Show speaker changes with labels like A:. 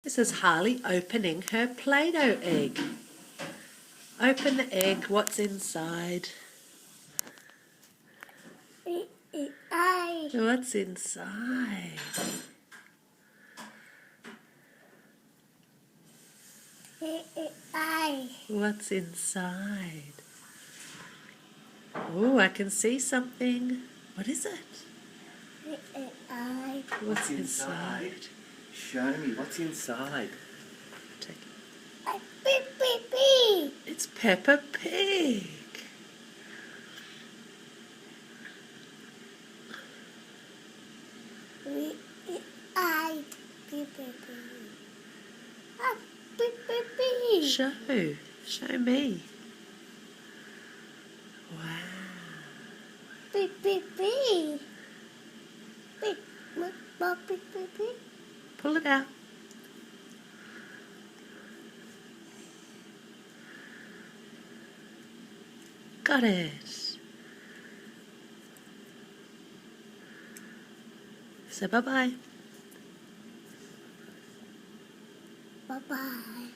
A: This is Harley opening her play-doh egg. Open the egg. What's inside? What's inside? What's inside? Oh, I can see something. What is it? What's inside?
B: Show me, what's inside?
A: Take it.
C: Pee.
A: It's Peppa Pig. Show me. Wow. Pull it out. Got it. So bye-bye.
C: Bye-bye.